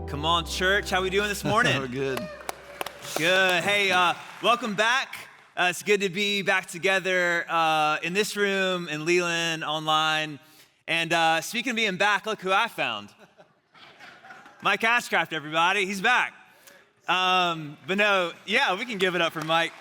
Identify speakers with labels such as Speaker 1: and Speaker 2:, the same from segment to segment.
Speaker 1: Come on, church. How we doing this morning?
Speaker 2: We're good.
Speaker 1: Good. Hey, welcome back. It's good to be back together in this room, in Leland, online. And speaking of being back, look who I found. Mike Ashcraft, everybody. He's back. But no, yeah, we can give it up for Mike.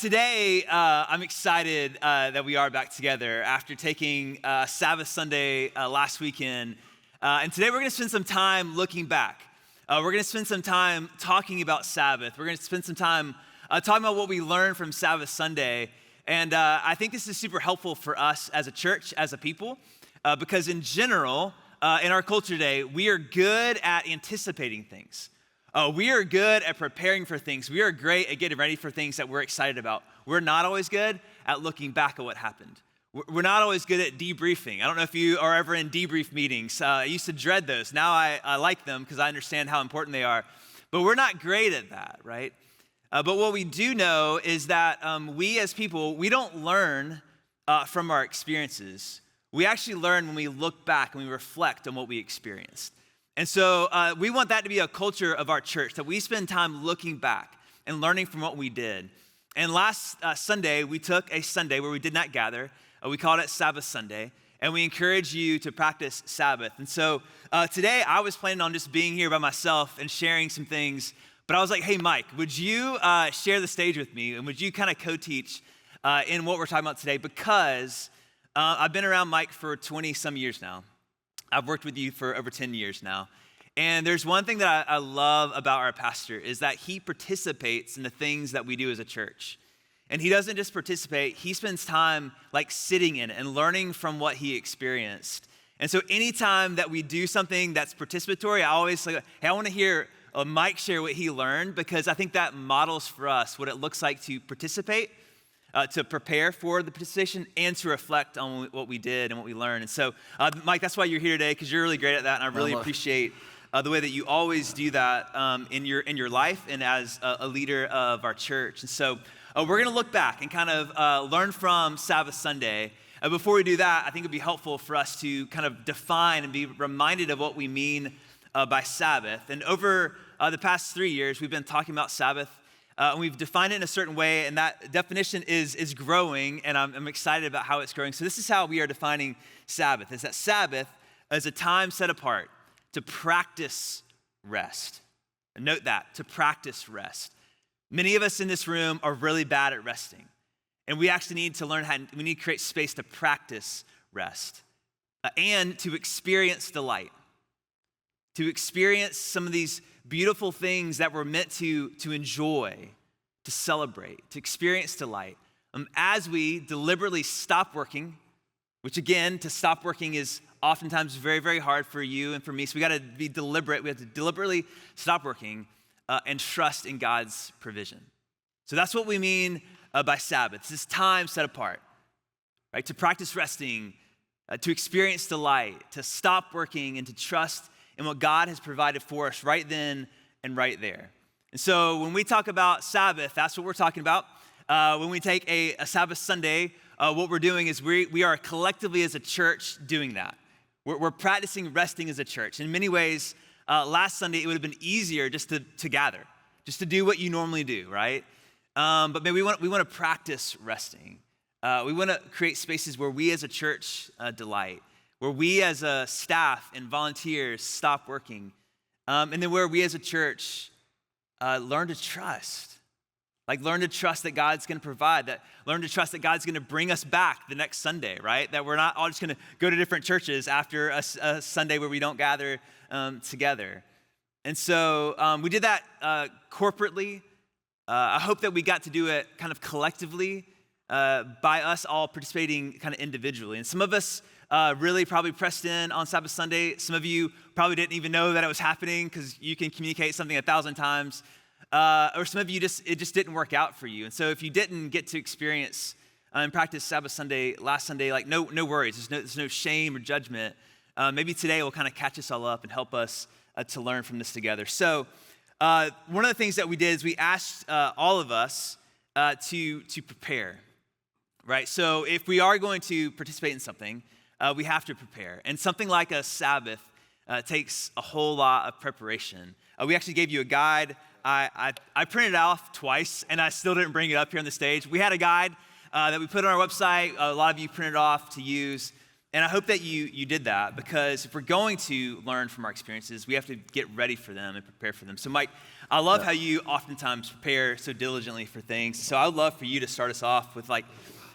Speaker 1: Today, I'm excited that we are back together after taking Sabbath Sunday last weekend. And today we're going to spend some time looking back. We're going to spend some time talking about Sabbath. We're going to spend some time talking about what we learned from Sabbath Sunday. And I think this is super helpful for us as a church, as a people, because in general, in our culture today, we are good at anticipating things. We are good at preparing for things. We are great at getting ready for things that we're excited about. We're not always good at looking back at what happened. We're not always good at debriefing. I don't know if you are ever in debrief meetings. I used to dread those. Now I like them because I understand how important they are. But we're not great at that, right? But what we do know is that we as people, we don't learn from our experiences. We actually learn when we look back and we reflect on what we experienced. And so we want that to be a culture of our church, that we spend time looking back and learning from what we did. And last Sunday, we took a Sunday where we did not gather. We called it Sabbath Sunday, and we encourage you to practice Sabbath. And so today, I was planning on just being here by myself and sharing some things, but I was like, hey, Mike, would you share the stage with me, and would you kind of co-teach in what we're talking about today? Because I've been around Mike for 20-some years now. I've worked with you for over 10 years now. And there's one thing that I love about our pastor is that he participates in the things that we do as a church. And he doesn't just participate, he spends time like sitting in it and learning from what he experienced. And so anytime that we do something that's participatory, I always like, hey, I want to hear Mike share what he learned, because I think that models for us what it looks like to participate, to prepare for the participation, and to reflect on what we did and what we learned. And so, Mike, that's why you're here today, because you're really great at that, and I really appreciate the way that you always do that in your life and as a leader of our church. And so we're going to look back and kind of learn from Sabbath Sunday. Before we do that, I think it'd be helpful for us to kind of define and be reminded of what we mean by Sabbath. And over the past 3 years, we've been talking about Sabbath. And we've defined it in a certain way, and that definition is growing, and I'm excited about how it's growing. So this is how we are defining Sabbath, is that Sabbath is a time set apart to practice rest. And note that, to practice rest. Many of us in this room are really bad at resting, and we actually need to learn we need to create space to practice rest and to experience delight, to experience some of these beautiful things that we're meant to enjoy, to celebrate, to experience delight. As we deliberately stop working, which again, to stop working is oftentimes very, very hard for you and for me. So we got to be deliberate. We have to deliberately stop working and trust in God's provision. So that's what we mean by Sabbath. It's this time set apart, right? To practice resting, to experience delight, to stop working, and to trust in what God has provided for us right then and right there. And so when we talk about Sabbath, that's what we're talking about. When we take a Sabbath Sunday, what we're doing is we are collectively as a church doing that. We're practicing resting as a church. In many ways, last Sunday, it would have been easier just to gather, just to do what you normally do, right? But maybe we want to practice resting. We want to create spaces where we as a church delight, where we as a staff and volunteers stop working, and then where we as a church learn to trust. Like learn to trust that God's going to provide, that learn to trust that God's going to bring us back the next Sunday, right? That we're not all just going to go to different churches after a Sunday where we don't gather together. And so we did that corporately. I hope that we got to do it kind of collectively by us all participating kind of individually. And some of us really probably pressed in on Sabbath Sunday. Some of you probably didn't even know that it was happening because you can communicate something 1,000 times. Or some of you it just didn't work out for you. And so if you didn't get to experience and practice Sabbath Sunday last Sunday, like no worries. There's no shame or judgment. Maybe today will kind of catch us all up and help us to learn from this together. So one of the things that we did is we asked all of us to prepare, right? So if we are going to participate in something, we have to prepare. And something like a Sabbath It takes a whole lot of preparation. We actually gave you a guide. I printed it off twice, and I still didn't bring it up here on the stage. We had a guide that we put on our website. A lot of you printed off to use. And I hope that you did that, because if we're going to learn from our experiences, we have to get ready for them and prepare for them. So Mike, I love how you oftentimes prepare so diligently for things. So I would love for you to start us off with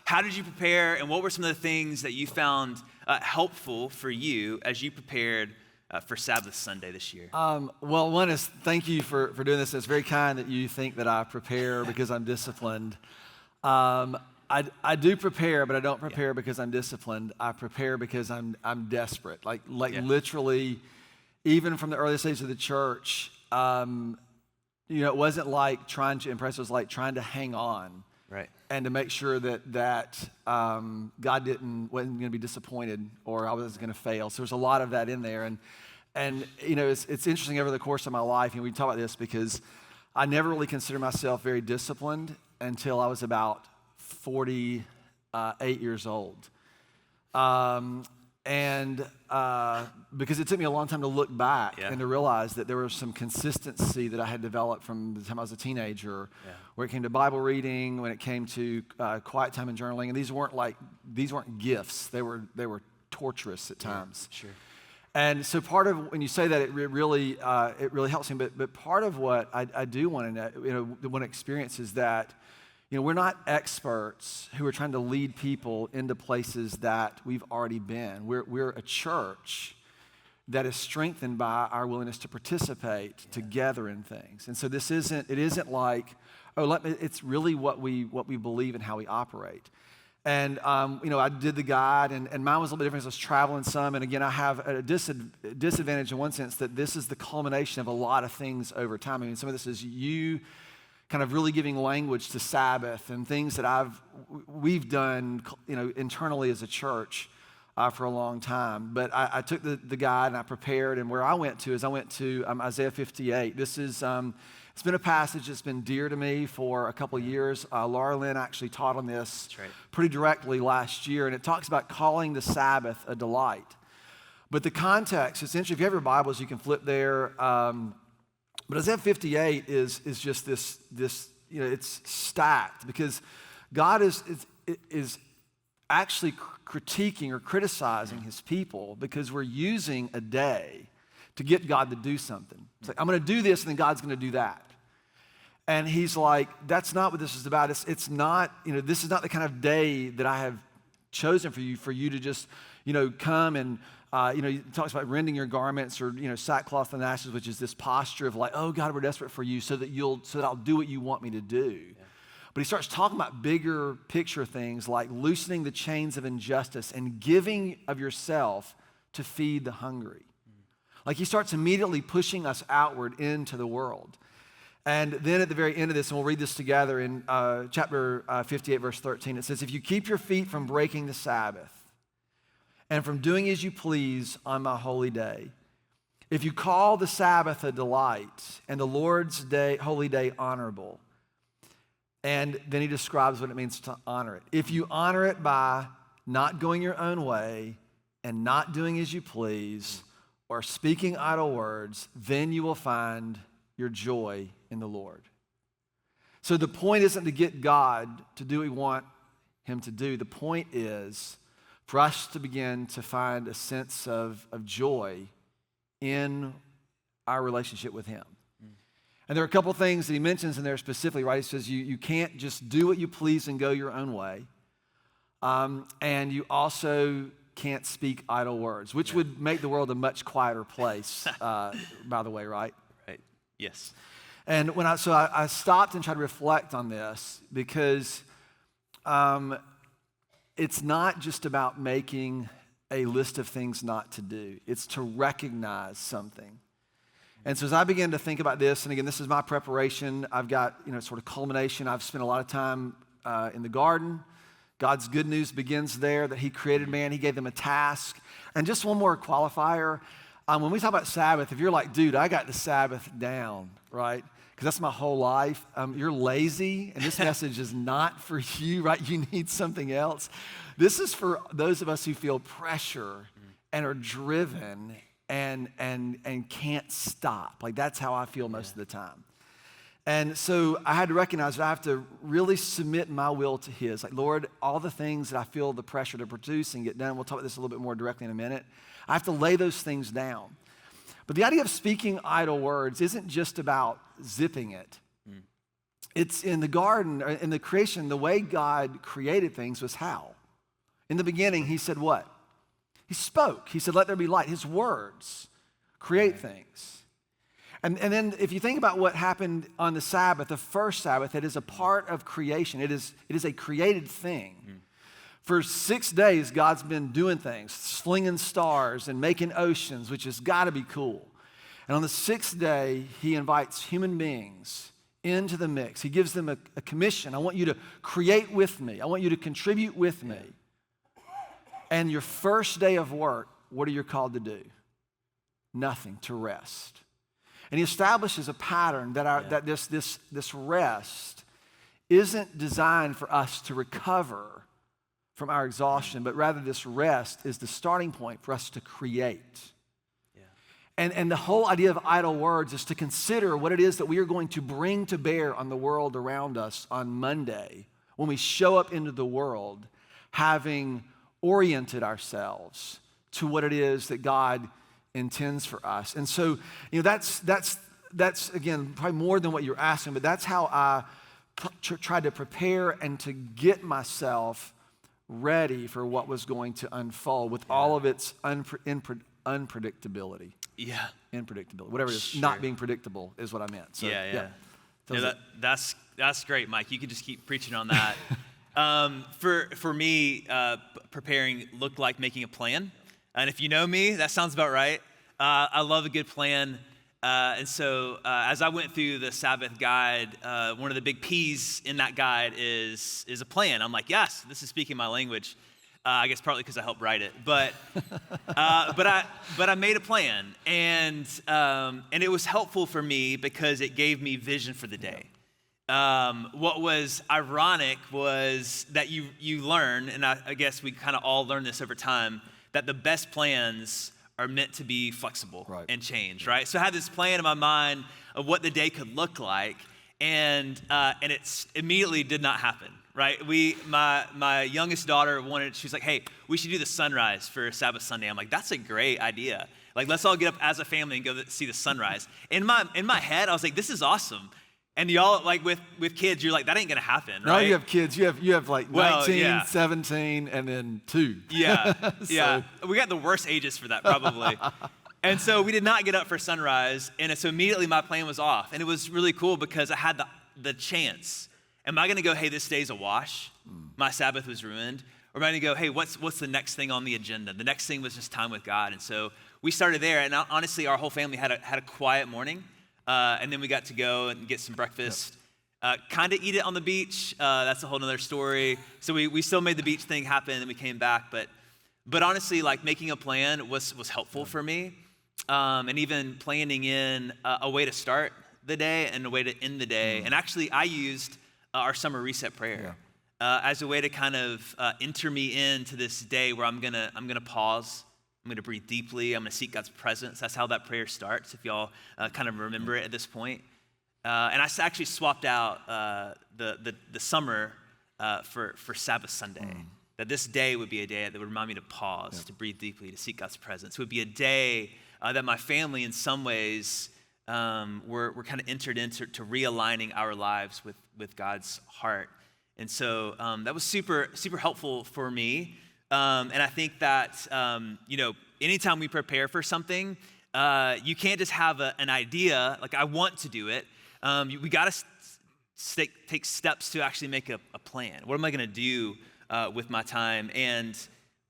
Speaker 1: how did you prepare, and what were some of the things that you found helpful for you as you prepared for Sabbath Sunday this year?
Speaker 2: Well, one is thank you for doing this. It's very kind that you think that I prepare because I'm disciplined. I do prepare, but I don't prepare because I'm disciplined. I prepare because I'm desperate. Literally, even from the earliest days of the church, it wasn't like trying to impress. It was like trying to hang on,
Speaker 1: right,
Speaker 2: and to make sure that God wasn't going to be disappointed, or I was going to fail. So there's a lot of that in there, and it's interesting over the course of my life. We talk about this because I never really considered myself very disciplined until I was about 48 years old. Because it took me a long time to look back and to realize that there was some consistency that I had developed from the time I was a teenager, where it came to Bible reading, when it came to quiet time and journaling. And these weren't gifts. They were torturous at times.
Speaker 1: Sure.
Speaker 2: And so part of, when you say that, it really helps me. But part of what I do want to experience is that, we're not experts who are trying to lead people into places that we've already been. We're a church that is strengthened by our willingness to participate together in things. And so it isn't like, it's really what we believe and how we operate. And, I did the guide, and mine was a little bit different. I was traveling some, and again, I have a disadvantage in one sense, that this is the culmination of a lot of things over time. I mean, some of this is you kind of really giving language to Sabbath and things that we've done, internally as a church for a long time. But I took the guide and I prepared, and where I went to Isaiah 58. This is, it's been a passage that's been dear to me for a couple of years. Laura Lynn actually taught on this pretty directly last year, and it talks about calling the Sabbath a delight. But the context, essentially, if you have your Bibles, you can flip there. But Isaiah 58 is just this it's stacked, because God is actually critiquing or criticizing his people because we're using a day to get God to do something. It's like, I'm going to do this, and then God's going to do that. And he's like, that's not what this is about. It's not, this is not the kind of day that I have chosen for you to just, come and, he talks about rending your garments, or, sackcloth and ashes, which is this posture of like, oh God, we're desperate for you so that I'll do what you want me to do. Yeah. But he starts talking about bigger picture things like loosening the chains of injustice and giving of yourself to feed the hungry. Like he starts immediately pushing us outward into the world. And then at the very end of this, and we'll read this together in chapter 58, verse 13, it says, if you keep your feet from breaking the Sabbath, and from doing as you please on my holy day, if you call the Sabbath a delight and the Lord's day, holy day, honorable, and then he describes what it means to honor it. If you honor it by not going your own way and not doing as you please or speaking idle words, then you will find your joy in the Lord. So the point isn't to get God to do what we want him to do. The point is for us to begin to find a sense of joy in our relationship with him. And there are a couple things that he mentions in there specifically, right? He says you can't just do what you please and go your own way. And you also can't speak idle words, which would make the world a much quieter place, by the way, right?
Speaker 1: Right, yes.
Speaker 2: And when I stopped and tried to reflect on this, because it's not just about making a list of things not to do. It's to recognize something. And so as I began to think about this, and again, this is my preparation. I've got, sort of culmination. I've spent a lot of time in the garden. God's good news begins there, that he created man. He gave them a task. And just one more qualifier. When we talk about Sabbath, if you're like, dude, I got the Sabbath down, right? Because that's my whole life. You're lazy, and this message is not for you, right? You need something else. This is for those of us who feel pressure and are driven and can't stop. Like that's how I feel most of the time. And so I had to recognize that I have to really submit my will to his. Like, Lord, all the things that I feel the pressure to produce and get done, we'll talk about this a little bit more directly in a minute. I have to lay those things down. But the idea of speaking idle words isn't just about zipping it. It's in the garden, in the creation, the way God created things was how? In the beginning, he said what? He spoke. He said, let there be light. His words create things. And then if you think about what happened on the Sabbath, the first Sabbath, it is a part of creation. It is a created thing. For 6 days, God's been doing things, slinging stars and making oceans, which has got to be cool. And on the sixth day, he invites human beings into the mix. He gives them a commission. I want you to create with me. I want you to contribute with me. And your first day of work, what are you called to do? Nothing, to rest. And he establishes a pattern that this rest isn't designed for us to recover from our exhaustion, but rather this rest is the starting point for us to create. And the whole idea of idle words is to consider what it is that we are going to bring to bear on the world around us on Monday when we show up into the world having oriented ourselves to what it is that God intends for us. And so, that's again, probably more than what you're asking, but that's how I tried to prepare and to get myself ready for what was going to unfold with all of its unpredictability.
Speaker 1: Yeah.
Speaker 2: Unpredictability. Whatever it is,
Speaker 1: Sure.
Speaker 2: not being predictable is what I meant. So,
Speaker 1: That's great, Mike. You can just keep preaching on that. For me, preparing looked like making a plan. And if you know me, that sounds about right. I love a good plan. And so as I went through the Sabbath guide, one of the big P's in that guide is a plan. I'm like, yes, this is speaking my language. I guess partly because I helped write it, but I made a plan, and it was helpful for me because it gave me vision for the day. What was ironic was that you learn, and I guess we kind of all learn this over time, that the best plans are meant to be flexible and change, right? So I had this plan in my mind of what the day could look like, and it immediately did not happen, right? My youngest daughter she's like, hey, we should do the sunrise for Sabbath Sunday. I'm like, that's a great idea. Like, let's all get up as a family and go see the sunrise. In my head, I was like, this is awesome. And y'all, like with kids, you're like, that ain't gonna happen, right?
Speaker 2: No, you have kids. You have like 19, 17, and then 2.
Speaker 1: Yeah, yeah. We got the worst ages for that, probably. And so we did not get up for sunrise, and so immediately my plan was off. And it was really cool because I had the chance. Am I gonna go, hey, this day's a wash? My Sabbath was ruined. Or am I gonna go, hey, what's the next thing on the agenda? The next thing was just time with God. And so we started there, and honestly, our whole family had a quiet morning. And then we got to go and get some breakfast, kind of eat it on the beach. That's a whole nother story. So we still made the beach thing happen, and we came back. But honestly, like making a plan was helpful for me. And even planning in a way to start the day and a way to end the day. And actually, I used our summer reset prayer as a way to kind of enter me into this day where I'm gonna pause. I'm going to breathe deeply. I'm going to seek God's presence. That's how that prayer starts, if y'all kind of remember it at this point. And I actually swapped out the summer for Sabbath Sunday. That this day would be a day that would remind me to pause, to breathe deeply, to seek God's presence. It would be a day that my family, in some ways, we're kind of entered into realigning our lives with God's heart. And so that was super, super helpful for me. And I think that, anytime we prepare for something, you can't just have an idea, like I want to do it. We got to take steps to actually make a plan. What am I going to do with my time? And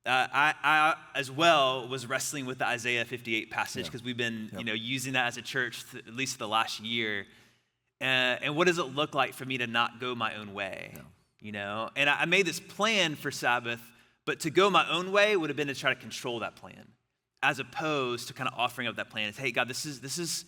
Speaker 1: I as well was wrestling with the Isaiah 58 passage because we've been, using that as a church at least the last year. And what does it look like for me to not go my own way? And I made this plan for Sabbath. But to go my own way would have been to try to control that plan, as opposed to kind of offering up that plan. It's, hey, God, this is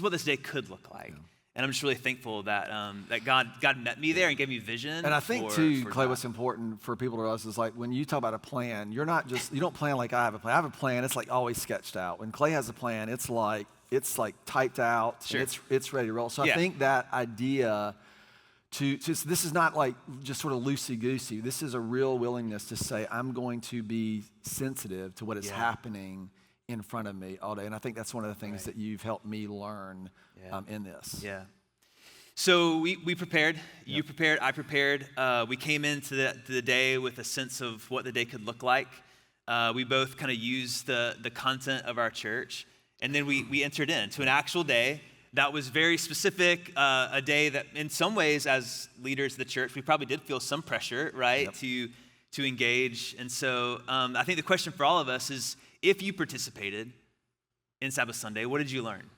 Speaker 1: what this day could look like. And I'm just really thankful that that God met me there and gave me vision.
Speaker 2: And I think too, Clay, what's important for people to realize is like when you talk about a plan, you don't plan like I have a plan. I have a plan, it's like always sketched out. When Clay has a plan, it's like typed out,
Speaker 1: sure.
Speaker 2: and it's ready to roll. So I think that idea this is not like just sort of loosey-goosey. This is a real willingness to say, I'm going to be sensitive to what is happening in front of me all day. And I think that's one of the things that you've helped me learn in this.
Speaker 1: Yeah. So we prepared. You prepared. I prepared. We came into the day with a sense of what the day could look like. We both kind of used the content of our church. And then we entered into an actual day that was very specific, a day that in some ways as leaders of the church, we probably did feel some pressure, right, to engage. And so I think the question for all of us is, if you participated in Sabbath Sunday, what did you learn?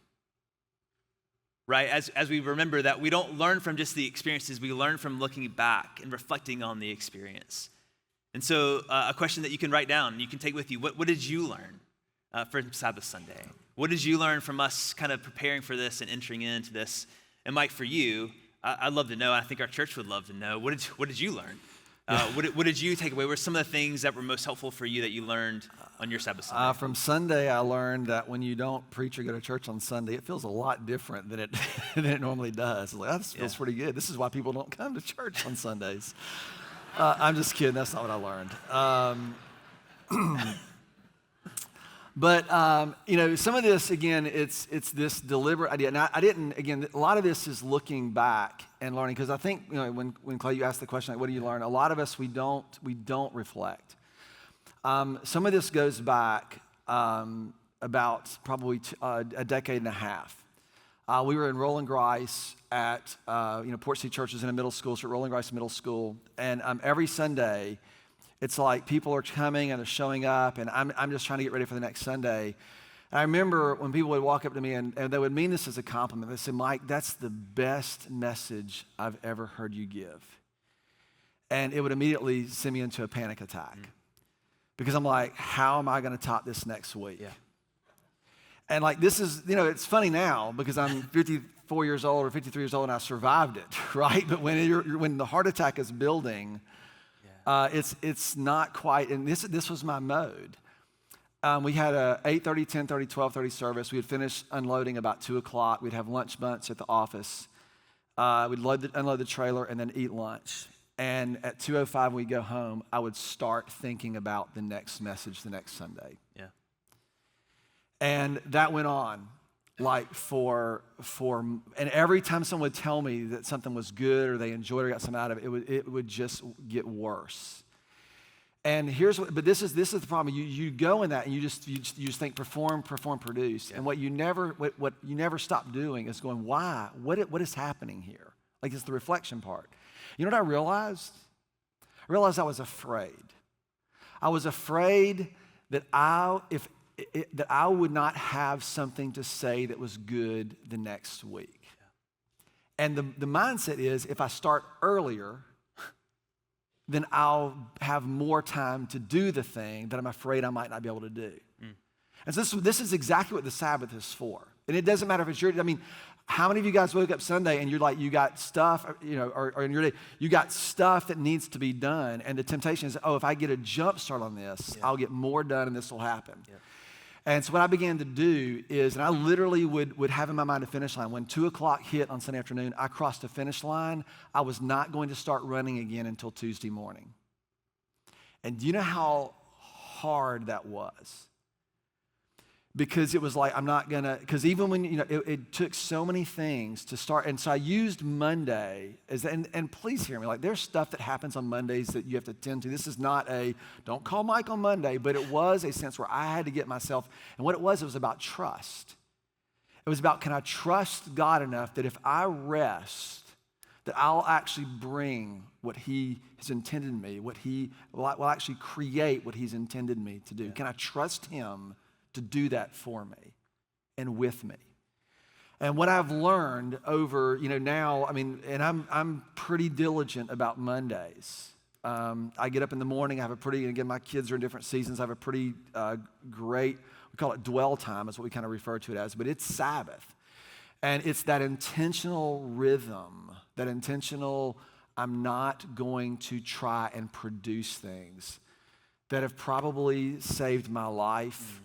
Speaker 1: Right, as we remember that we don't learn from just the experiences, we learn from looking back and reflecting on the experience. And so a question that you can write down, you can take with you, what did you learn from Sabbath Sunday? What did you learn from us kind of preparing for this and entering into this? And Mike, for you, I'd love to know, I think our church would love to know, what did you learn? What did you take away? What were some of the things that were most helpful for you that you learned on your Sabbath Sunday?
Speaker 2: From Sunday, I learned that when you don't preach or go to church on Sunday, it feels a lot different than it normally does. Like, this feels pretty good. This is why people don't come to church on Sundays. I'm just kidding. That's not what I learned. But, some of this, again, it's this deliberate idea. And I didn't, again, a lot of this is looking back and learning. Because I think, when Clay, you asked the question, like, what do you learn? A lot of us, we don't reflect. Some of this goes back about probably a decade and a half. We were in Rolling Grice at, Port City Church is in a middle school, so at Rolling Grice Middle School. And every Sunday, it's like people are coming and they're showing up, and I'm just trying to get ready for the next Sunday. And I remember when people would walk up to me, and they would mean this as a compliment. They said, Mike, that's the best message I've ever heard you give. And it would immediately send me into a panic attack. Because I'm like, how am I going to top this next week? Yeah. And like, this is, it's funny now because I'm 54 years old or 53 years old and I survived it, right? But when the heart attack is building, it's not quite, and this was my mode. We had a 8:30, 10:30, 12:30 service. We had finished unloading about 2 o'clock. We'd have lunch bunch at the office. We'd unload the trailer and then eat lunch. And at 2:05 we'd go home, I would start thinking about the next message the next Sunday.
Speaker 1: Yeah.
Speaker 2: And that went on like and every time someone would tell me that something was good or they enjoyed or got something out of it, it would just get worse. And but this is the problem. You go in that and you just think perform, produce. Yeah. And what you never stop doing is going, why? What is happening here? Like, it's the reflection part. You know what I realized? I realized I was afraid. I was afraid that I would not have something to say that was good the next week. Yeah. And the mindset is, if I start earlier, then I'll have more time to do the thing that I'm afraid I might not be able to do. And so this is exactly what the Sabbath is for. And it doesn't matter if it's how many of you guys woke up Sunday and you're like, you got stuff, or in your day, you got stuff that needs to be done. And the temptation is, if I get a jump start on this, I'll get more done and this will happen. Yeah. And so what I began to do is, and I literally would have in my mind a finish line. When 2 o'clock hit on Sunday afternoon, I crossed the finish line. I was not going to start running again until Tuesday morning. And do you know how hard that was? Because it was like, because even when, it took so many things to start. And so I used Monday and please hear me, like, there's stuff that happens on Mondays that you have to tend to. This is not don't call Mike on Monday, but it was a sense where I had to get myself, and what it was about trust. It was about, can I trust God enough that if I rest, that I'll actually bring what he has intended me, what he will actually create what he's intended me to do. Yeah. Can I trust him to do that for me and with me? And what I've learned over, now, and I'm pretty diligent about Mondays. I get up in the morning, again, my kids are in different seasons, I have a pretty great, we call it dwell time, is what we kind of refer to it as, but it's Sabbath. And it's that intentional rhythm, that intentional, I'm not going to try and produce things that have probably saved my life.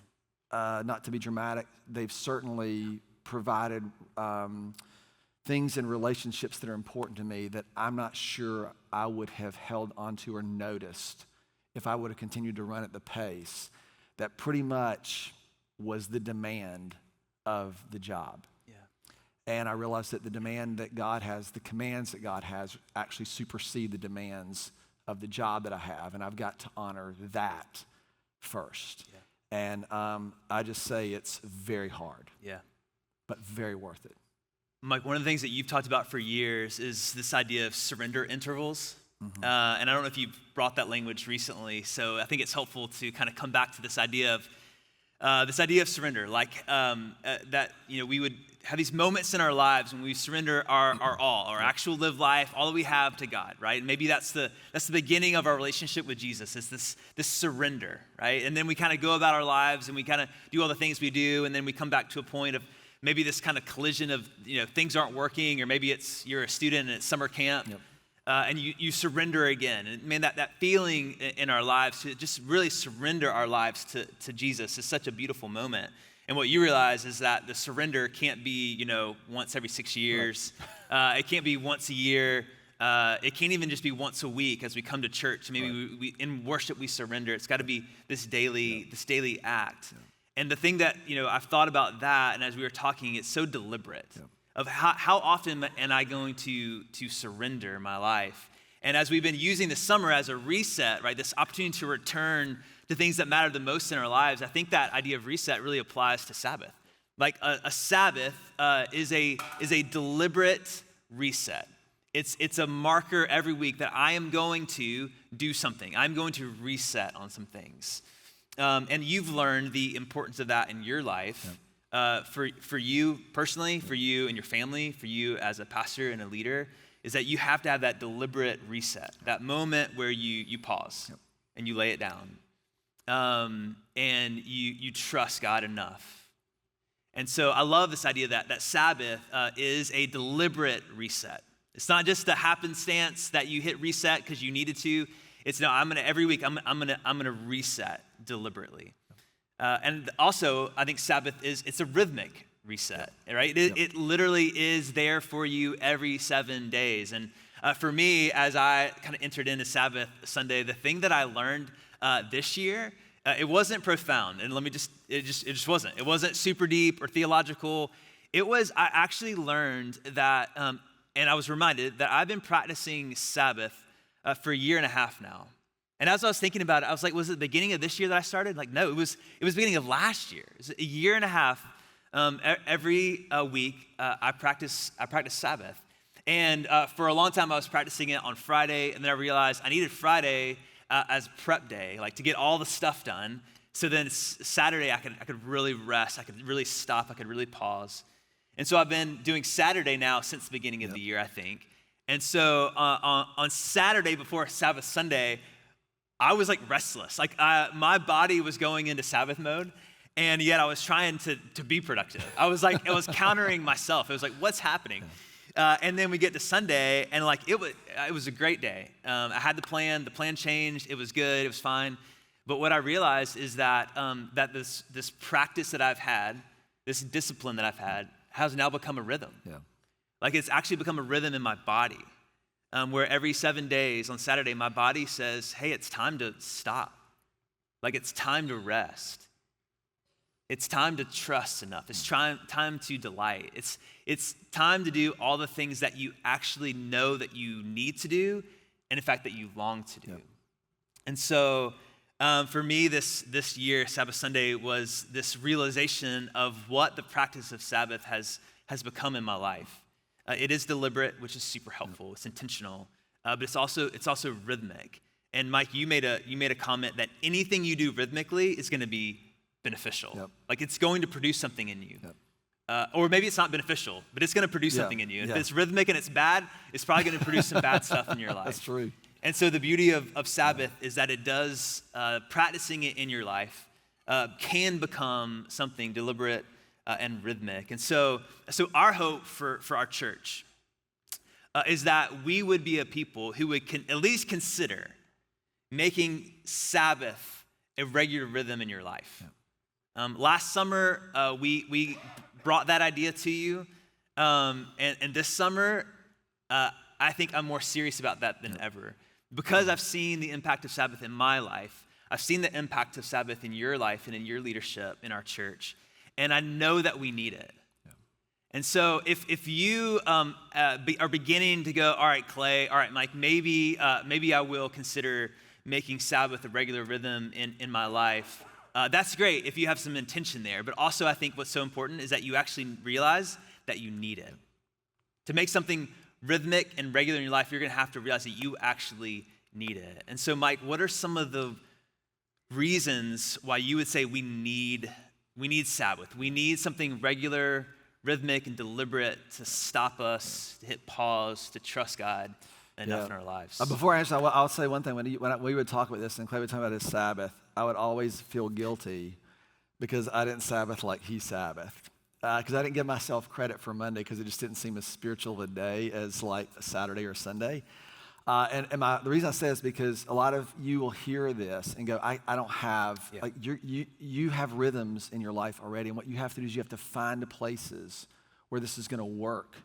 Speaker 2: Not to be dramatic, they've certainly provided things in relationships that are important to me that I'm not sure I would have held onto or noticed if I would have continued to run at the pace that pretty much was the demand of the job.
Speaker 1: Yeah.
Speaker 2: And I realized that the demand that God has, the commands that God has, actually supersede the demands of the job that I have, and I've got to honor that first.
Speaker 1: Yeah.
Speaker 2: And I just say it's very hard,
Speaker 1: Yeah.
Speaker 2: but very worth it.
Speaker 1: Mike, one of the things that you've talked about for years is this idea of surrender intervals. And I don't know if you've brought that language recently, so I think it's helpful to kind of come back to this idea of surrender, like that we would have these moments in our lives when we surrender our all, our actual lived life, all that we have to God, right? And maybe that's the beginning of our relationship with Jesus, is this surrender, right? And then we kind of go about our lives and we kind of do all the things we do, and then we come back to a point of maybe this kind of collision of things aren't working, or maybe you're a student and it's summer camp.
Speaker 2: Yep.
Speaker 1: And you surrender again. And man, that feeling in our lives to just really surrender our lives to Jesus is such a beautiful moment. And what you realize is that the surrender can't be, once every 6 years. Right. It can't be once a year. It can't even just be once a week as we come to church. Maybe right. we in worship we surrender. It's got to be this daily act. Yeah. And the thing that, I've thought about that, and as we were talking, it's so deliberate. Yeah. Of how often am I going to surrender my life? And as we've been using the summer as a reset, right, this opportunity to return to things that matter the most in our lives, I think that idea of reset really applies to Sabbath. Like a Sabbath is a deliberate reset. It's a marker every week that I am going to do something. I'm going to reset on some things. And you've learned the importance of that in your life. Yep. For you personally, for you and your family, for you as a pastor and a leader, is that you have to have that deliberate reset, that moment where you pause. Yep. And you lay it down, and you trust God enough. And so I love this idea that Sabbath is a deliberate reset. It's not just a happenstance that you hit reset because you needed to. It's no, every week I'm gonna reset deliberately. And also, I think Sabbath it's a rhythmic reset, right? It literally is there for you every 7 days. And for me, as I kind of entered into Sabbath Sunday, the thing that I learned this year, it wasn't profound. And it just wasn't. It wasn't super deep or theological. I actually learned that, and I was reminded that I've been practicing Sabbath for a year and a half now. And as I was thinking about it, I was like, was it the beginning of this year that I started? Like, no, it was the beginning of last year. It was a year and a half. Every week, I practice Sabbath. And for a long time, I was practicing it on Friday, and then I realized I needed Friday as prep day, like to get all the stuff done. So then Saturday, I could really rest. I could really stop. I could really pause. And so I've been doing Saturday now since the beginning of the year, I think. And so on Saturday before Sabbath Sunday, I was like restless. Like my body was going into Sabbath mode, and yet I was trying to be productive. I was countering myself. It was like, what's happening? And then we get to Sunday, and like it was a great day. I had the plan changed. It was good. It was fine. But what I realized is that that this practice that I've had, this discipline that I've had, has now become a rhythm. Yeah. Like it's actually become a rhythm in my body. Where every 7 days on Saturday, my body says, hey, it's time to stop. Like it's time to rest. It's time to trust enough. It's time to delight. It's time to do all the things that you actually know that you need to do, and in fact, that you long to do. Yep. And so for me, this year, Sabbath Sunday was this realization of what the practice of Sabbath has become in my life. It is deliberate, which is super helpful. It's intentional, but it's also rhythmic. And Mike, you made a comment that anything you do rhythmically is going to be beneficial. Yep. Like it's going to produce something in you. Yep. Or maybe it's not beneficial, but it's going to produce something in you. If it's rhythmic and it's bad, it's probably going to produce some bad stuff in your life.
Speaker 2: That's true.
Speaker 1: And so the beauty of Sabbath is that it does, practicing it in your life can become something deliberate and Rhythmic. And so our hope for our church is that we would be a people who would at least consider making Sabbath a regular rhythm in your life. Yeah. Last summer, we brought that idea to you. And this summer, I think I'm more serious about that than ever. Because I've seen the impact of Sabbath in my life, I've seen the impact of Sabbath in your life and in your leadership in our church, and I know that we need it. Yeah. And so if you are beginning to go, all right, Clay, all right, Mike, maybe I will consider making Sabbath a regular rhythm in my life, that's great if you have some intention there. But also I think what's so important is that you actually realize that you need it. To make something rhythmic and regular in your life, you're going to have to realize that you actually need it. And so, Mike, what are some of the reasons why you would say we need Sabbath? We need something regular, rhythmic, and deliberate to stop us, to hit pause, to trust God enough in our lives.
Speaker 2: Before I answer, I'll say one thing. When we would talk about this, and Clay would talk about his Sabbath, I would always feel guilty because I didn't Sabbath like he Sabbathed. Because I didn't give myself credit for Monday because it just didn't seem as spiritual of a day as like a Saturday or Sunday. The reason I say this is because a lot of you will hear this and go, I don't have, like you have rhythms in your life already, and what you have to do is you have to find the places where this is going to work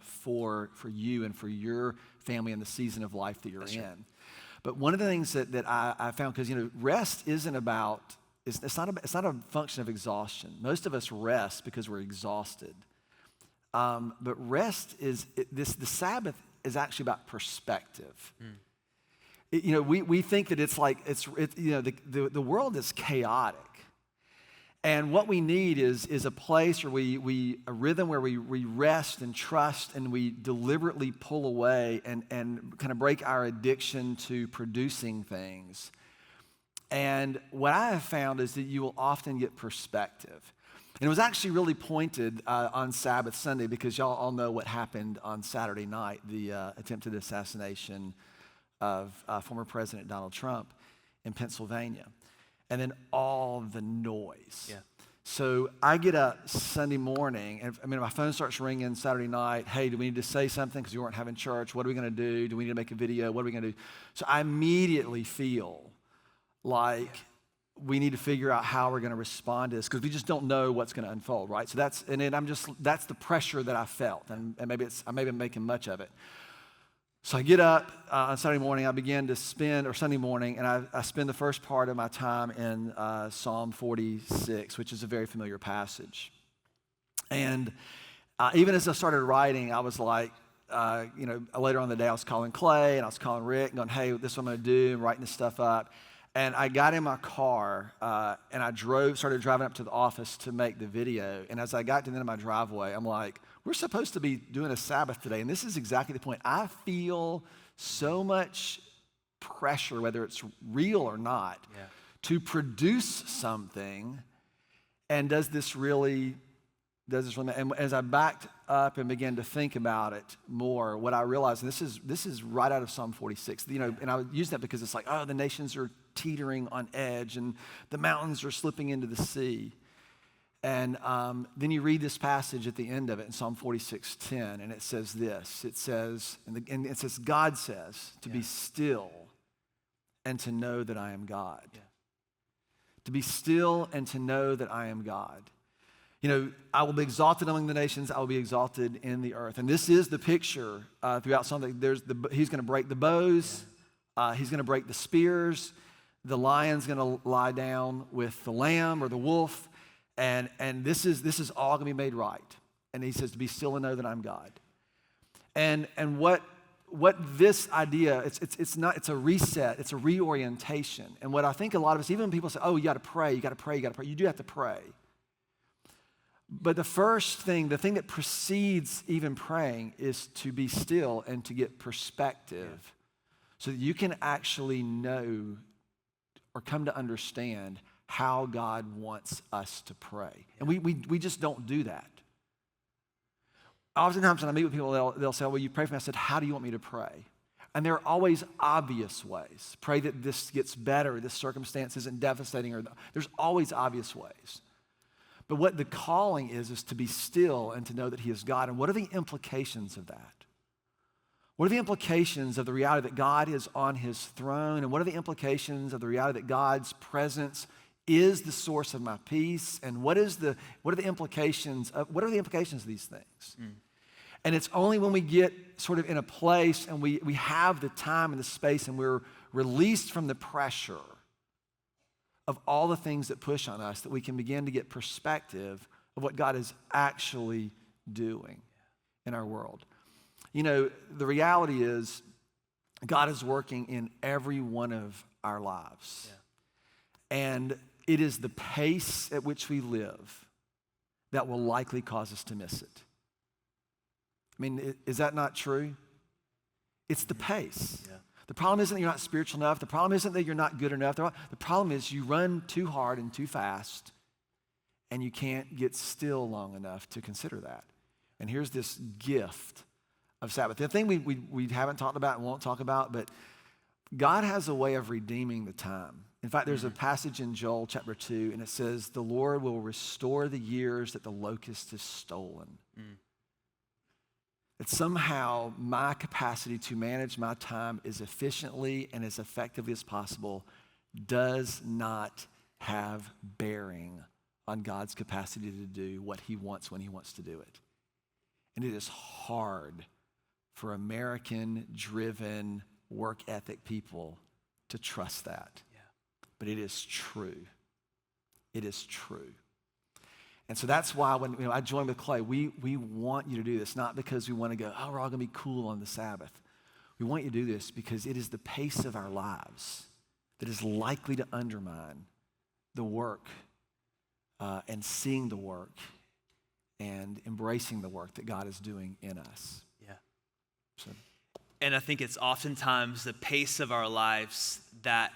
Speaker 2: for you and for your family in the season of life that you're in. Right. But one of the things that I found, because rest isn't about, it's not a function of exhaustion. Most of us rest because we're exhausted. But rest the Sabbath is actually about perspective. We think that it's like, the world is chaotic. And what we need is a place where a rhythm where we rest and trust and we deliberately pull away and kind of break our addiction to producing things. And what I have found is that you will often get perspective. And it was actually really pointed on Sabbath Sunday because y'all all know what happened on Saturday night, the attempted assassination of former President Donald Trump in Pennsylvania. And then all the noise. Yeah. So I get up Sunday morning, and my phone starts ringing Saturday night. Hey, do we need to say something because we weren't having church? What are we going to do? Do we need to make a video? What are we going to do? So I immediately feel like we need to figure out how we're going to respond to this because we just don't know what's going to unfold, right? So that's the pressure that I felt, and maybe I may be making much of it. So I get up on Saturday morning, I begin to Sunday morning, and I spend the first part of my time in Psalm 46, which is a very familiar passage. And even as I started writing, I was like, later on in the day, I was calling Clay, and I was calling Rick, and going, hey, this is what I'm going to do, and writing this stuff up. And I got in my car, and I started driving up to the office to make the video. And as I got to the end of my driveway, I'm like, we're supposed to be doing a Sabbath today. And this is exactly the point. I feel so much pressure, whether it's real or not, to produce something. And does this really? And as I backed up and began to think about it more, what I realized, and this is right out of Psalm 46, and I would use that because it's like, oh, the nations are teetering on edge and the mountains are slipping into the sea. And then you read this passage at the end of it in Psalm 46:10, and it says this. It says, God says to be still and to know that I am God. Yeah. To be still and to know that I am God. I will be exalted among the nations. I will be exalted in the earth. And this is the picture throughout something. He's going to break the bows. He's going to break the spears. The lion's going to lie down with the lamb or the wolf. And this is all going to be made right. And he says to be still and know that I'm God. And what this idea, it's a reset. It's a reorientation. And what I think a lot of us, even when people say, oh, you got to pray. You do have to pray. But the thing that precedes even praying is to be still and to get perspective so that you can actually know or come to understand how God wants us to pray. And we just don't do that. Oftentimes when I meet with people, they'll say, well, you pray for me. I said, how do you want me to pray? And there are always obvious ways. Pray that this gets better, this circumstance isn't devastating, there's always obvious ways. But what the calling is to be still and to know that he is God. And what are the implications of that? What are the implications of the reality that God is on his throne? And what are the implications of the reality that God's presence is the source of my peace? And what are the implications of these things? And it's only when we get sort of in a place and we have the time and the space and we're released from the pressure of all the things that push on us that we can begin to get perspective of what God is actually doing in our world. You know, the reality is God is working in every one of our lives. Yeah. And it is the pace at which we live that will likely cause us to miss it. I mean, is that not true? It's the pace. Yeah. The problem isn't that you're not spiritual enough. The problem isn't that you're not good enough. The problem is you run too hard and too fast, and you can't get still long enough to consider that. And here's this gift of Sabbath. The thing we haven't talked about and won't talk about, but God has a way of redeeming the time. In fact, there's a passage in Joel chapter 2, and it says, the Lord will restore the years that the locust has stolen. That somehow my capacity to manage my time as efficiently and as effectively as possible does not have bearing on God's capacity to do what he wants when he wants to do it. And it is hard for American-driven, work ethic people to trust that. Yeah. But it is true. It is true. And so that's why when I joined with Clay, we want you to do this, not because we want to go, oh, we're all going to be cool on the Sabbath. We want you to do this because it is the pace of our lives that is likely to undermine the work and seeing the work and embracing the work that God is doing in us.
Speaker 1: Yeah. So. And I think it's oftentimes the pace of our lives that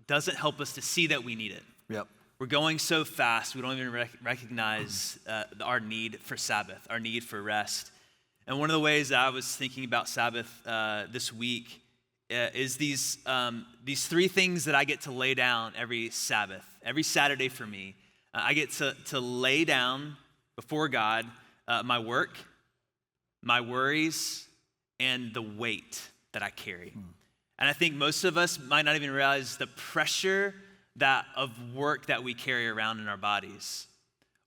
Speaker 1: doesn't help us to see that we need it.
Speaker 2: Yep.
Speaker 1: We're going so fast, we don't even recognize our need for Sabbath, our need for rest. And one of the ways that I was thinking about Sabbath this week is these three things that I get to lay down every Sabbath, every Saturday for me. I get to lay down before God my work, my worries, and the weight that I carry. And I think most of us might not even realize the pressure of work that we carry around in our bodies,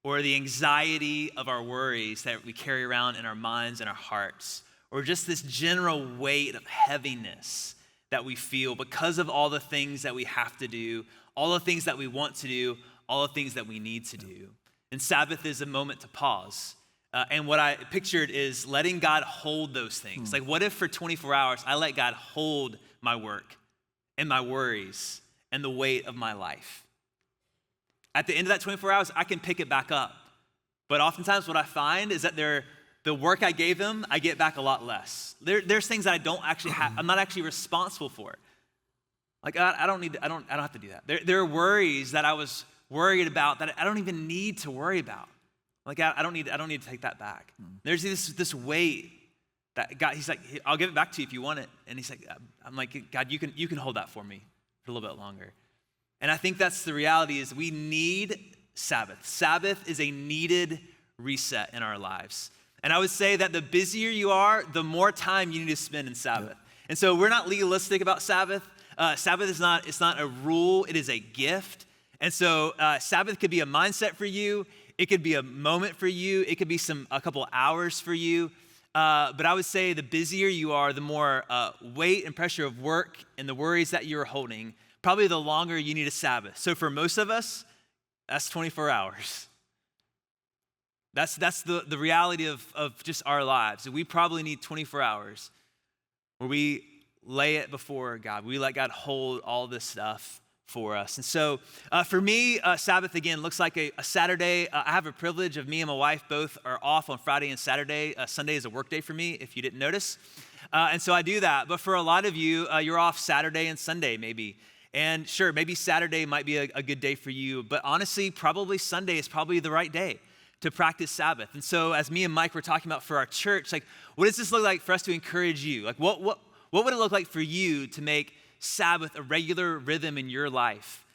Speaker 1: or the anxiety of our worries that we carry around in our minds and our hearts, or just this general weight of heaviness that we feel because of all the things that we have to do, all the things that we want to do, all the things that we need to do. And Sabbath is a moment to pause. And what I pictured is letting God hold those things. Like, what if for 24 hours I let God hold my work and my worries and the weight of my life? At the end of that 24 hours, I can pick it back up. But oftentimes what I find is that the work I gave them, I get back a lot less. There's things that I don't actually have, I'm not actually responsible for. Like, I don't have to do that. There are worries that I was worried about that I don't even need to worry about. Like, I don't need to take that back. There's this weight that God, he's like, I'll give it back to you if you want it. And he's like, I'm like, God, you can hold that for me for a little bit longer. And I think that's the reality is we need Sabbath. Sabbath is a needed reset in our lives. And I would say that the busier you are, the more time you need to spend in Sabbath. Yeah. And so we're not legalistic about Sabbath. Sabbath is not a rule, it is a gift. And so Sabbath could be a mindset for you. It could be a moment for you. It could be a couple hours for you. But I would say the busier you are, the more weight and pressure of work and the worries that you're holding, probably the longer you need a Sabbath. So for most of us, that's 24 hours. That's the reality of just our lives. We probably need 24 hours where we lay it before God. We let God hold all this stuff for us. And so for me, Sabbath, again, looks like a Saturday. I have a privilege of me and my wife both are off on Friday and Saturday. Sunday is a work day for me, if you didn't notice. And so I do that. But for a lot of you, you're off Saturday and Sunday maybe. And sure, maybe Saturday might be a good day for you. But honestly, probably Sunday is probably the right day to practice Sabbath. And so as me and Mike were talking about for our church, like, what does this look like for us to encourage you? Like, what would it look like for you to make Sabbath a regular rhythm in your life?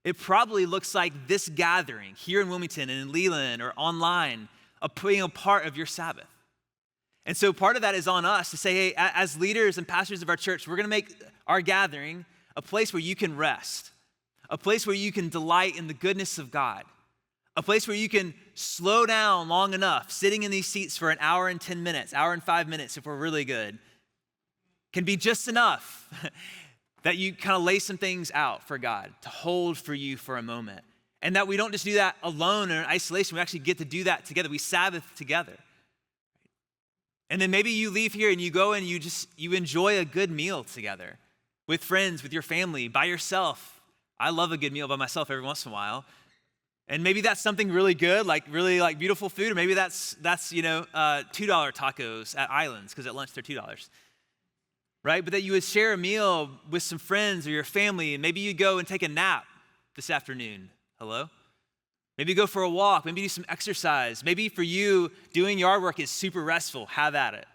Speaker 1: it probably looks like this gathering here in Wilmington and in Leland or online, being a part of your Sabbath. And so part of that is on us to say, hey, as leaders and pastors of our church, we're going to make our gathering a place where you can rest, a place where you can delight in the goodness of God, a place where you can slow down long enough, sitting in these seats for an hour and 10 minutes, hour and 5 minutes if we're really good, can be just enough that you kind of lay some things out for God to hold for you for a moment. And that we don't just do that alone or in isolation, we actually get to do that together. We Sabbath together. And then maybe you leave here and you go and you enjoy a good meal together with friends, with your family, by yourself. I love a good meal by myself every once in a while. And maybe that's something really good, like really like beautiful food, or maybe that's $2 tacos at Islands, because at lunch they're $2. Right? But that you would share a meal with some friends or your family, and maybe you go and take a nap this afternoon. Hello? Maybe go for a walk, maybe do some exercise. Maybe for you, doing yard work is super restful. Have at it.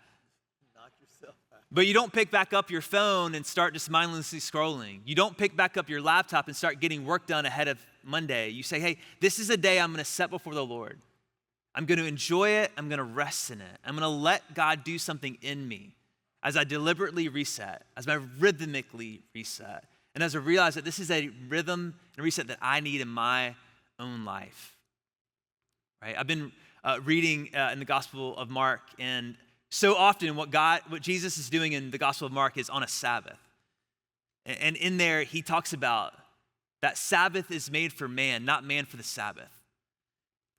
Speaker 3: Knock yourself out.
Speaker 1: But you don't pick back up your phone and start just mindlessly scrolling. You don't pick back up your laptop and start getting work done ahead of Monday. You say, hey, this is a day I'm going to set before the Lord. I'm going to enjoy it. I'm going to rest in it. I'm going to let God do something in me as I deliberately reset, as I rhythmically reset, and as I realize that this is a rhythm and reset that I need in my own life, right? I've been reading in the Gospel of Mark, and so often what Jesus is doing in the Gospel of Mark is on a Sabbath. And in there, he talks about that Sabbath is made for man, not man for the Sabbath.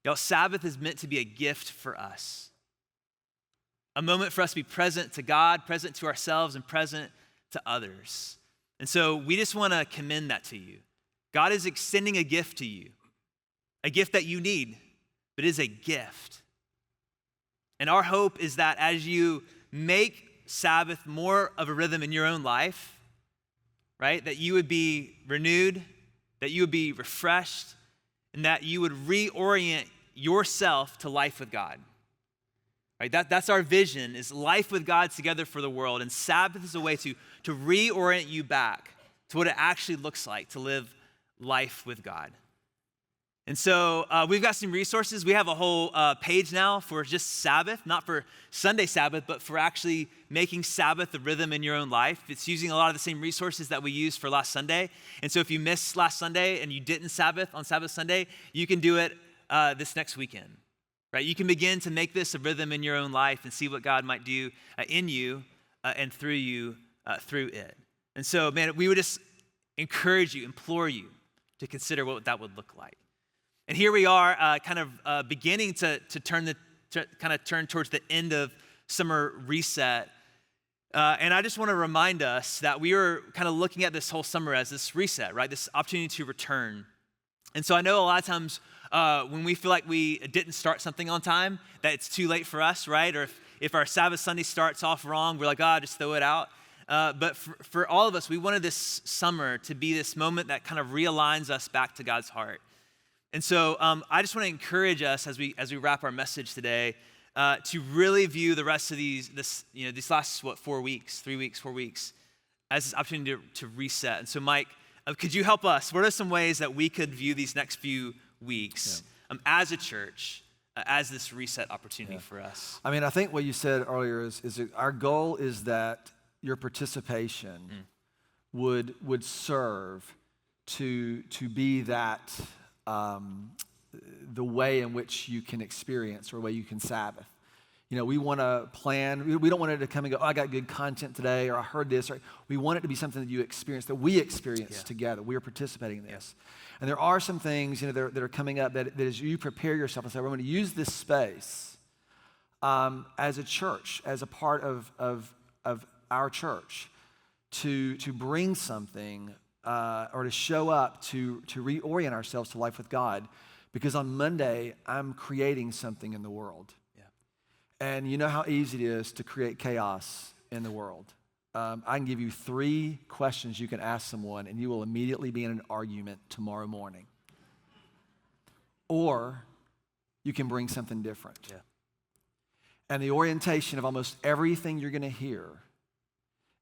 Speaker 1: Y'all, Sabbath is meant to be a gift for us. A moment for us to be present to God, present to ourselves, and present to others. And so we just want to commend that to you. God is extending a gift to you. A gift that you need, but it is a gift. And our hope is that as you make Sabbath more of a rhythm in your own life, right, that you would be renewed, that you would be refreshed, and that you would reorient yourself to life with God. Right? That's our vision, is life with God together for the world. And Sabbath is a way to reorient you back to what it actually looks like to live life with God. And so we've got some resources. We have a whole page now for just Sabbath, not for Sunday Sabbath, but for actually making Sabbath a rhythm in your own life. It's using a lot of the same resources that we used for last Sunday. And so if you missed last Sunday and you didn't Sabbath on Sabbath Sunday, you can do it this next weekend, right? You can begin to make this a rhythm in your own life and see what God might do in you and through you through it. And so, man, we would just encourage you, implore you to consider what that would look like. And here we are, beginning to turn towards the end of summer reset. And I just want to remind us that we are kind of looking at this whole summer as this reset, right? This opportunity to return. And so I know a lot of times when we feel like we didn't start something on time, that it's too late for us, right? Or if our Sabbath Sunday starts off wrong, we're like, just throw it out. But for all of us, we wanted this summer to be this moment that kind of realigns us back to God's heart. And so I just want to encourage us as we wrap our message today to really view the rest of these last 4 weeks, as this opportunity to reset. And so Mike, could you help us? What are some ways that we could view these next few weeks as a church, as this reset opportunity for us?
Speaker 2: I mean, I think what you said earlier is that our goal is that your participation would serve to be that the way in which you can experience or way you can Sabbath. You know, we want to plan. We don't want it to come and go, I got good content today, or I heard this. Or we want it to be something that you experience, that we experience together. We are participating in this. And there are some things, that are coming up that as you prepare yourself and say, we're going to use this space as a church, as a part of our church, to bring something or to show up to reorient ourselves to life with God. Because on Monday, I'm creating something in the world. And you know how easy it is to create chaos in the world. I can give you 3 questions you can ask someone, and you will immediately be in an argument tomorrow morning. Or you can bring something different. And the orientation of almost everything you're going to hear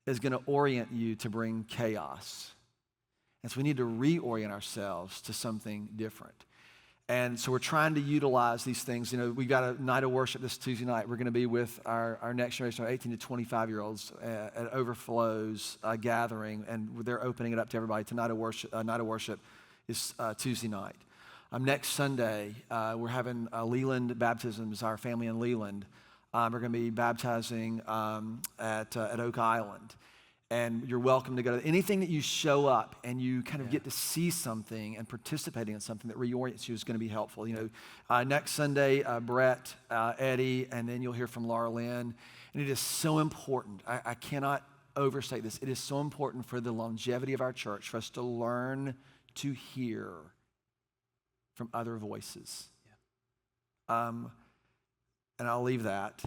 Speaker 2: is going to orient you to bring chaos. And so we need to reorient ourselves to something different. And so we're trying to utilize these things. You know, we got a night of worship this Tuesday night. We're going to be with our next generation, our 18 to 25-year-olds at Overflow's gathering, and they're opening it up to everybody. Tonight of worship, night of worship is Tuesday night. Next Sunday, we're having Leland baptisms, our family in Leland. We're going to be baptizing at Oak Island. And you're welcome to go to anything that you show up and you kind of get to see something and participating in something that reorients you is going to be helpful. You know, next Sunday, Brett, Eddie, and then you'll hear from Laura Lynn. And it is so important. I cannot overstate this. It is so important for the longevity of our church for us to learn to hear from other voices. And I'll leave that.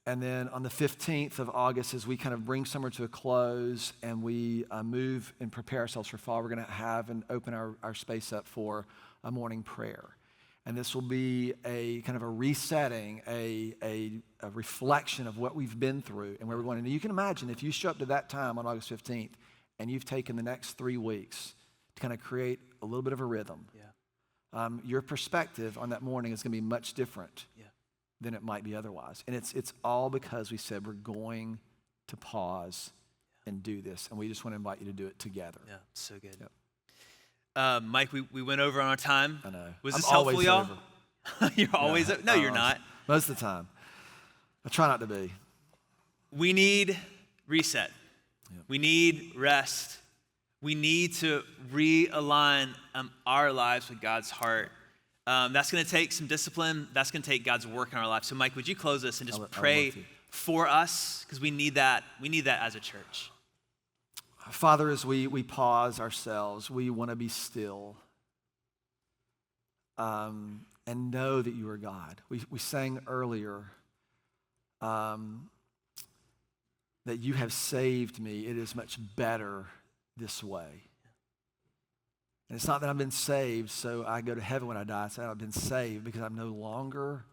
Speaker 2: And then on the 15th of August, as we kind of bring summer to a close and we move and prepare ourselves for fall, we're going to have and open our space up for a morning prayer. And this will be a kind of a resetting, a reflection of what we've been through and where we're going. And you can imagine if you show up to that time on August 15th and you've taken the next 3 weeks to kind of create a little bit of a rhythm, your perspective on that morning is going to be much different than it might be otherwise. And it's all because we said we're going to pause and do this. And we just want to invite you to do it together.
Speaker 1: Yeah, so good. Yep. Mike, we went over on our time.
Speaker 2: I know.
Speaker 1: Was this helpful, y'all? You're always over. No, you're not.
Speaker 2: Most of the time. I try not to be.
Speaker 1: We need reset.
Speaker 2: Yep.
Speaker 1: We need rest. We need to realign our lives with God's heart. That's going to take some discipline. That's going to take God's work in our life. So, Mike, would you close us and just pray for us? Because we need that. We need that as a church.
Speaker 2: Father, as we pause ourselves, we want to be still and know that you are God. We sang earlier that you have saved me. It is much better this way. And it's not that I've been saved so I go to heaven when I die. It's that I've been saved because I'm no longer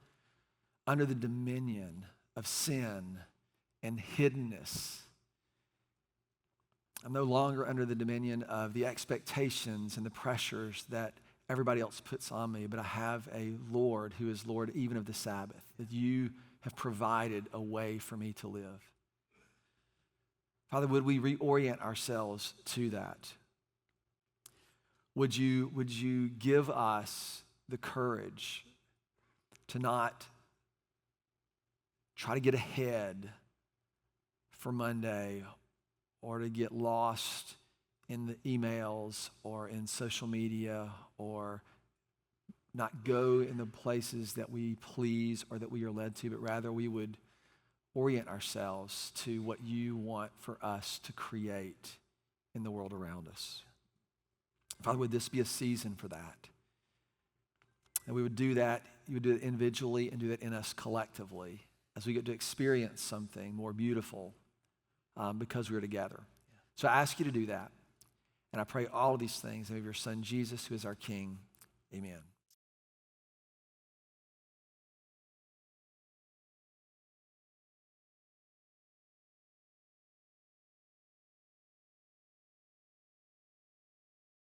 Speaker 2: under the dominion of sin and hiddenness. I'm no longer under the dominion of the expectations and the pressures that everybody else puts on me, but I have a Lord who is Lord even of the Sabbath, that you have provided a way for me to live. Father, would we reorient ourselves to that? Would you give us the courage to not try to get ahead for Monday or to get lost in the emails or in social media or not go in the places that we please or that we are led to, but rather we would orient ourselves to what you want for us to create in the world around us. Father, would this be a season for that? And we would do that, you would do it individually and do that in us collectively as we get to experience something more beautiful because we're together. So I ask you to do that. And I pray all of these things in the name of your Son, Jesus, who is our King. Amen.